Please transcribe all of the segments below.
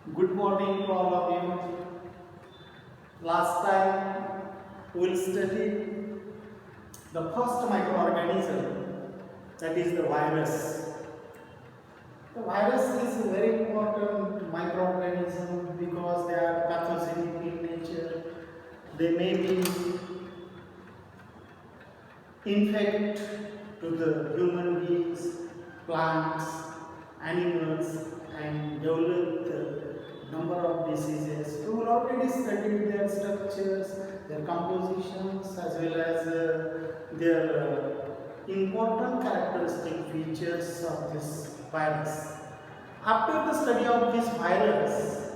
Good morning to all of you. Last time we will study the first microorganism, that is the virus. The virus is a very important microorganism because they are pathogenic in nature. They may be infect to the human beings, plants, animals, and develop the number of diseases. We will already studied their structures, their compositions, as well as their important characteristic features of this virus. After the study of this virus,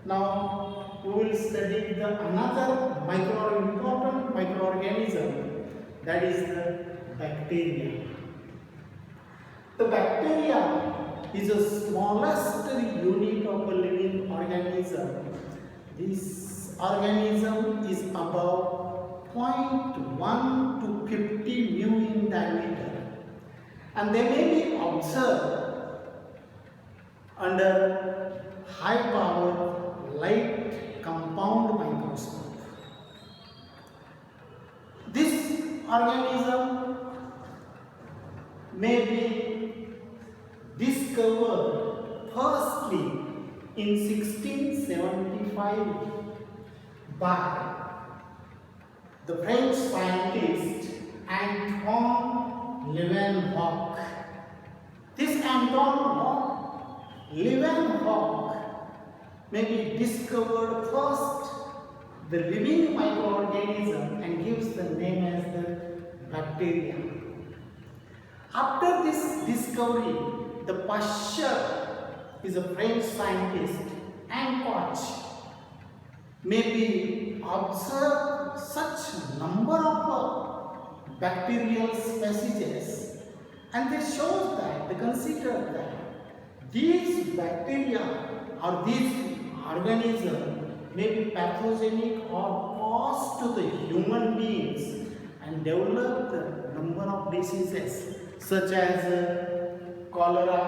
now we will study the another important microorganism, that is the bacteria. The bacteria is the smallest unit of a living organism. This organism is about 0.1 to 50 mu in diameter, and they may be observed under high power light compound microscope. This organism may be discovered firstly in 1675 by the French scientist Antoine Leeuwenhoek. This Antoine Leeuwenhoek may be discovered first the living microorganism and gives the name as the bacteria. After this discovery, the Pasteur is a French scientist and Koch may be observed such number of bacterial species, and they shows that they consider that these bacteria or these organisms may be pathogenic or cause to the human beings and develop the number of diseases such as cholera,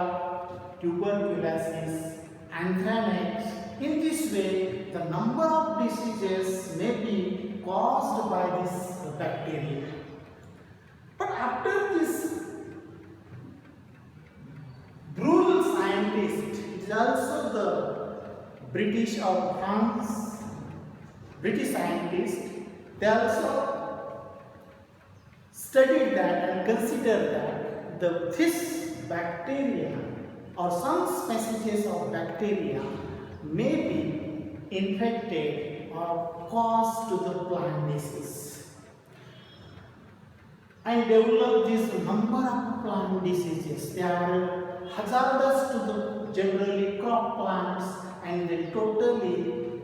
tuberculosis, anthrax. In this way, the number of diseases may be caused by this bacteria. But after this Brule scientist, it is also the British or France, British scientist, they also studied that and considered that this bacteria or some species of bacteria may be infected or cause to the plant disease and develop this number of plant diseases. They are hazardous to the generally crop plants and they totally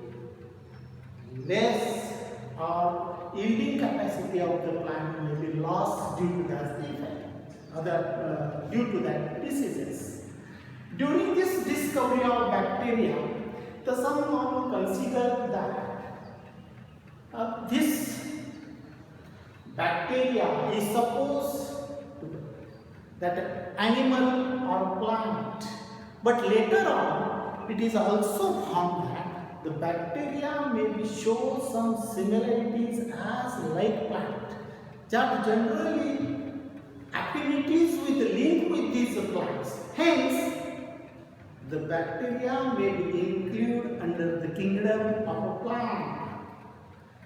less or yielding capacity of the plant may be lost due to that effect, due to that diseases. During this discovery of bacteria, the someone considered that this bacteria is supposed that animal or plant, but later on it is also found that the bacteria may be show some similarities as like plant, that generally affinities with link with these plants. Hence, the bacteria may be included under the kingdom of a plant.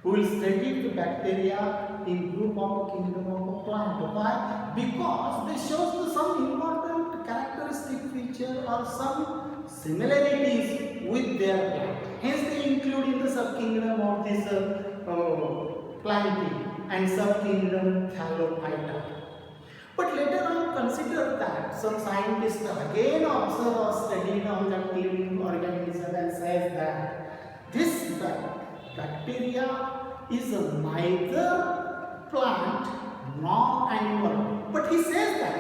We will study the bacteria in group of a kingdom of a plant. Why? Because they show some important characteristic feature or some similarities with their plant. Hence they include in the subkingdom of this planting and subkingdom Thallophyta. But later on consider that some scientists again observe or study on the living organism and says that this bacteria is neither plant nor animal. But he says that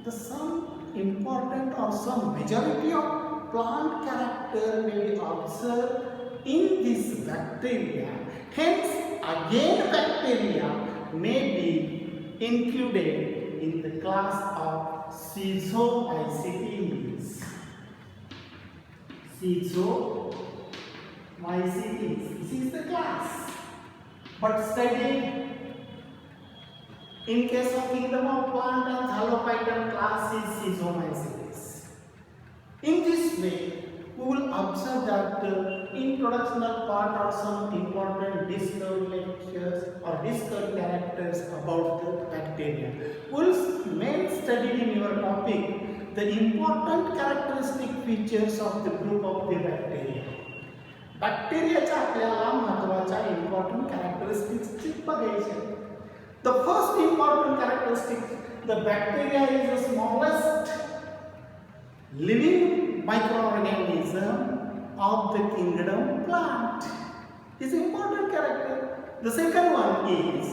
the some important or some majority of plant character may be observed in this bacteria. Hence, again bacteria may be included in the class of Schizomycetes. schizomycetes. This is the class. But studied in case of kingdom of plant and Thalophyton class is schizomycetes. In this way, we will observe that introductional part are some important discovered lectures or discovered characters about the bacteria. We will main study in your topic the important characteristic features of the group of the bacteria. बॅक्टेरियाच्या आपल्याला महत्त्वाच्या important characteristics बघायचे. The first important characteristic, the bacteria is the smallest living microorganism of the kingdom plant. Is important character. The second one is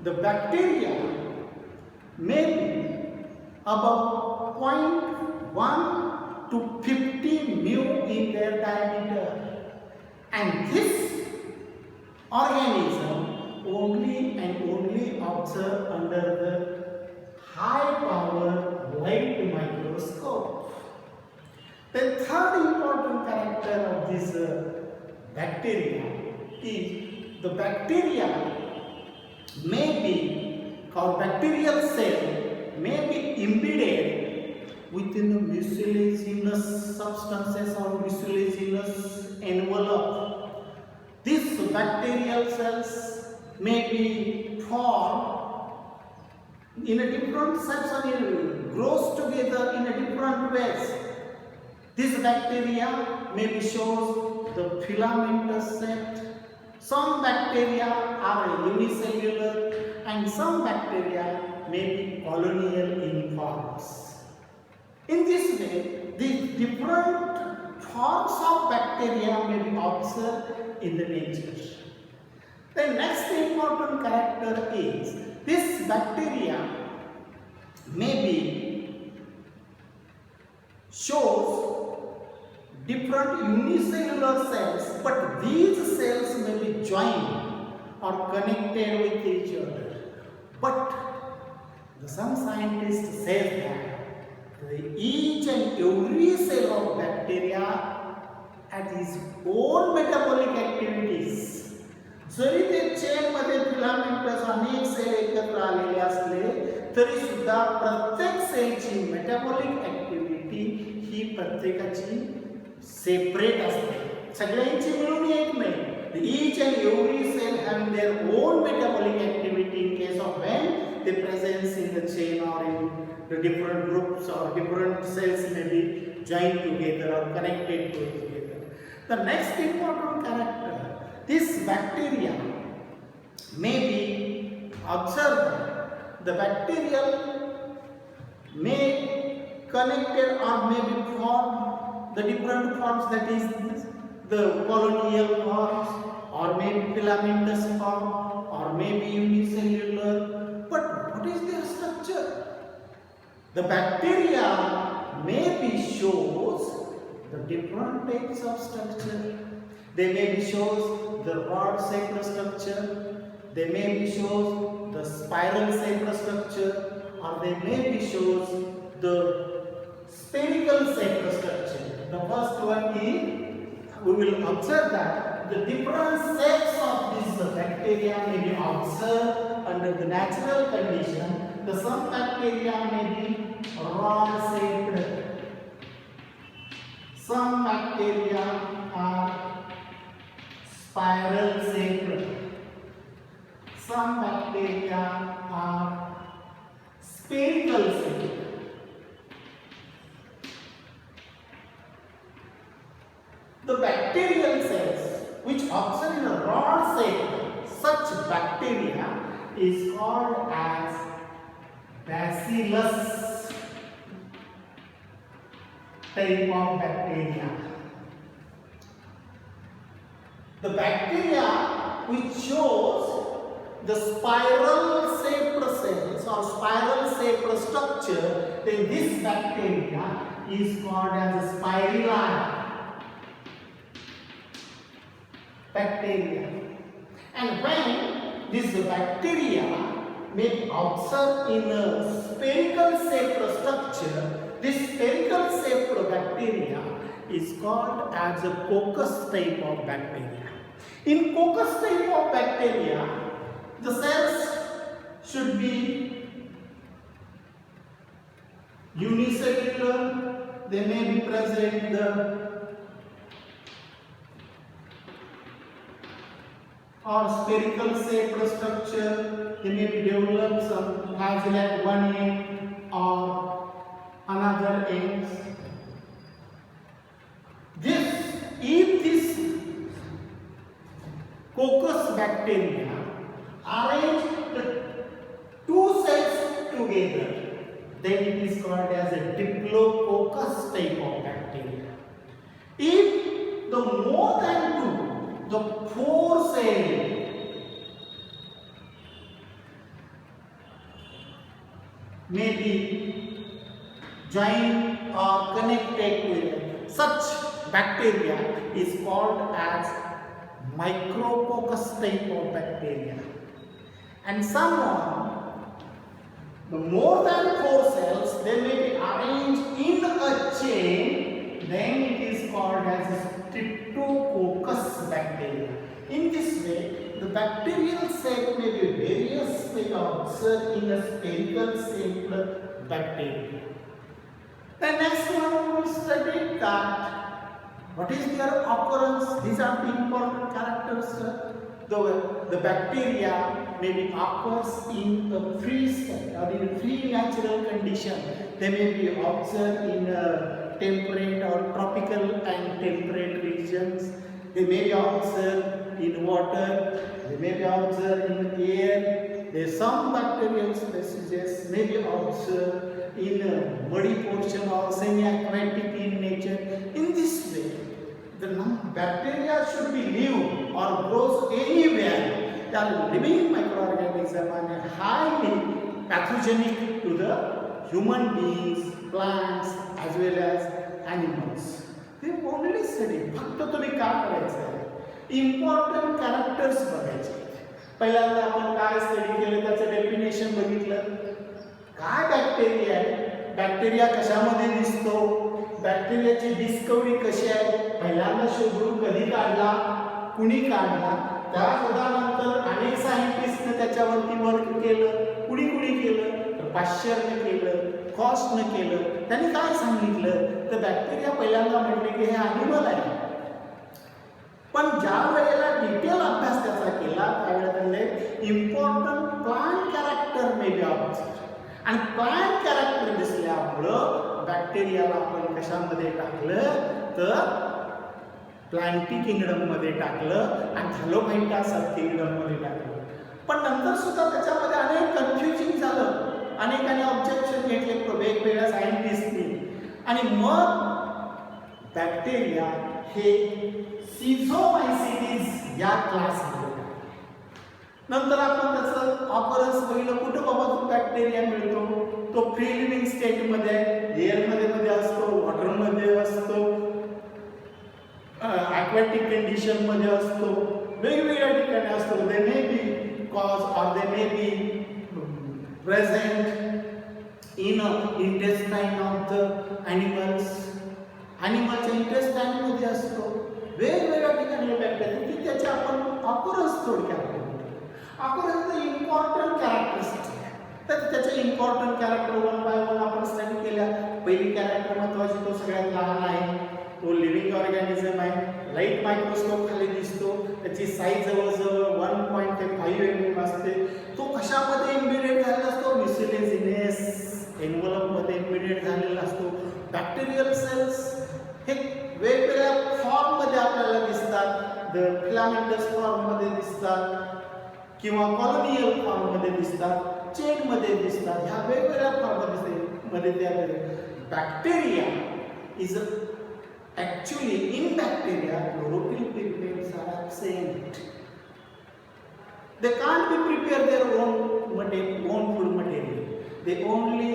the bacteria may be about 0.1 to 50 mu in their diameter, and this organism only and only observed under the high power light microscope. The third important character of this bacteria is the bacteria may be, or bacterial cell may be embedded within the mucilaginous substances or mucilaginous envelope. These bacterial cells may be formed in a different section, grows together in a different ways. This bacteria maybe shows the filamentous set. Some bacteria are unicellular and some bacteria may be colonial in forms. In this way, the different forms of bacteria may be observed in the nature. The next important character is this bacteria may be shows different unicellular cells, but these cells may be joined or connected with each other. But some scientists say that each and every cell of bacteria at its own metabolic activities. जरी ते chain मध्ये filamentous अनेक cell एकत्र आलेले असले तरी सुद्धा प्रत्येक सेलची मेटाबॉलिक ऍक्टिव्हिटी ही प्रत्येकाची सेपरेट असते. सगळ्यांची मिळून एक नाही. Each and every cell have their own metabolic activity in case of when they presence in the chain or in the different groups or different cells may be joined together or connected together. The next important character, this bacteria may be observed. The bacterial may connected or may be formed the different forms, that is the colonial forms or maybe filamentous form or maybe unicellular. But what is their structure? The bacteria maybe shows the different types of structure. They maybe shows the rod-shaped structure. They maybe shows the spiral-shaped structure, or they maybe shows the spherical-shaped structure. The first one is we will observe that the different shapes of this bacteria may be observed under the natural condition. The some bacteria may be rod-shaped. Some bacteria are spiral-shaped. Some bacteria are spherical-shaped. The bacterial cells which occur in a rod shape, such bacteria is called as bacillus type of bacteria. The bacteria which shows the spiral shaped cells or spiral shaped structure, then this bacteria is called as spirilla bacteria. And when this bacteria may be observed in a spherical shaped structure, this spherical shaped bacteria is called as a coccus type of bacteria. In coccus type of bacteria, the cells should be unicellular. They may be present or spherical shaped structure. They may be developed some has like one end or another ends. If this coccus bacteria arrange the two cells together, then it is called as a diplococcus type of bacteria. If the more than two, the four cell may be joined or connected with such bacteria is called as micrococcus type of bacteria. And the more than four cells, they may be arranged in a chain, then it is called as streptococcus bacteria. In this way, the bacterial shape may be various may observed in a spherical shaped bacteria. The next one we will study that what is their occurrence. These are the important characters. The bacteria may be occurs in a free state or in a free natural condition. They may be observed in temperate or tropical and temperate regions. They may be observed in water. They may be observed in air. There are some bacterial species may be observed in a muddy portion or semi-aquatic in nature. In this way, the bacteria should be live or grows anywhere. They are living microorganisms and highly pathogenic to the human beings, plants as well as animals. They only study. फक्त तुम्ही काय करायचं? Important characters बघायचे. पहिल्यांदा आपण काय study केलं त्याचं डेफिनेशन बघितलं. काय बॅक्टेरिया आहे? बॅक्टेरिया कशामध्ये दिसतो? बॅक्टेरियाची डिस्कवरी कशी आहे? पहिल्यांदा शोधून कधी काढला? कुणी काढला? त्या शोधानंतर अनेक सायंटिस्टने त्याच्यावरती वर्क केलं. कुणी केलं? तर पाश्चरने केलं, कॉस्टने केलं. त्यांनी काय सांगितलं? तर बॅक्टेरिया पहिल्यांदा म्हटले की हे ॲनिमल आहे. पण ज्या वेळेला डिटेल अभ्यास त्याचा केला त्यावेळेला त्यांनी important plant character may be observe. आणि प्लांट कॅरेक्टर दिसल्यामुळं बॅक्टेरियाला आपण कशामध्ये टाकलं तर प्लांटी किंगडम मध्ये टाकलं आणि थॅलोफाइटा सब किंगडम मध्ये टाकलं. पण नंतर सुद्धा त्याच्यामध्ये अनेक कन्फ्युजिंग झालं. अनेकांनी ऑब्जेक्शन घेतले वेगवेगळ्या सायंटिस्टनी. आणि मग बॅक्टेरिया हे सिझोमायसिटीज या क्लासमध्ये. नंतर आपण त्याचं ऑकरन्स बघितलं. कुठं बाबा तो बॅक्टेरिया मिळतो? तो फ्री लिव्हिंग स्टेटमध्ये एअरमध्ये असतो, वॉटरमध्ये असतो, aquatic कंडिशन मध्ये असतो, वेगवेगळ्या ठिकाणी असतो. दे may be cause or they may be present in intestine of the animals. ॲनिमलच्या इंटेस्टाइन मध्ये असतो. वेगवेगळ्या ठिकाणी बॅक्टेरिया की त्याचे आपण ऑकरन्स थोडक्यात बघतो. ऑकरन्स इम्पॉर्टंट कॅरेक्टरिस्टिक आहे. तर त्याचे important character one by one आपण स्टडी केल्या. पहिली कॅरेक्टर महत्वाची, तो सगळ्यात लहान आहे. तो लिव्हिंग ऑर्गॅनिझम आहे. लाईट मायक्रोस्कोप खाली दिसतो. त्याची साईज जवळजवळ 1.5 mm असते. तो कशामध्ये इम्बिडेड झालेला असतो? म्युसिलेजिनस एन्व्हलपमध्ये इम्बिडेड झालेला असतो. बॅक्टेरियल सेल्स हे वेगवेगळ्या फॉर्ममध्ये आपल्याला दिसतात. फिलामेंटस फॉर्ममध्ये दिसतात किंवा कॉलोनियल फॉर्ममध्ये दिसतात, चेनमध्ये दिसतात. ह्या वेगवेगळ्या फॉर्ममध्ये त्या bacteria is actually in bacteria chlorophyll pigments are absent. They can't be prepare their own food material. They only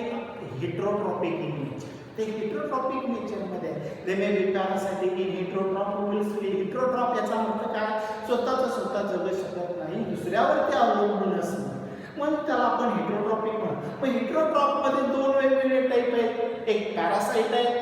heterotropic in nature. They heterotropic nature मध्ये they may be parasitic in heterotroph याचा अर्थ काय? स्वतः जगू शकत नाही, दुसऱ्यावरती अवलंबून असणं. मग त्याला आपण हेटेरोट्रॉपिक म्हणतो. पण हेटेरोट्रॉप मध्ये दोन वेगवेगळे टाईप आहेत. एक पॅरासाइट आहे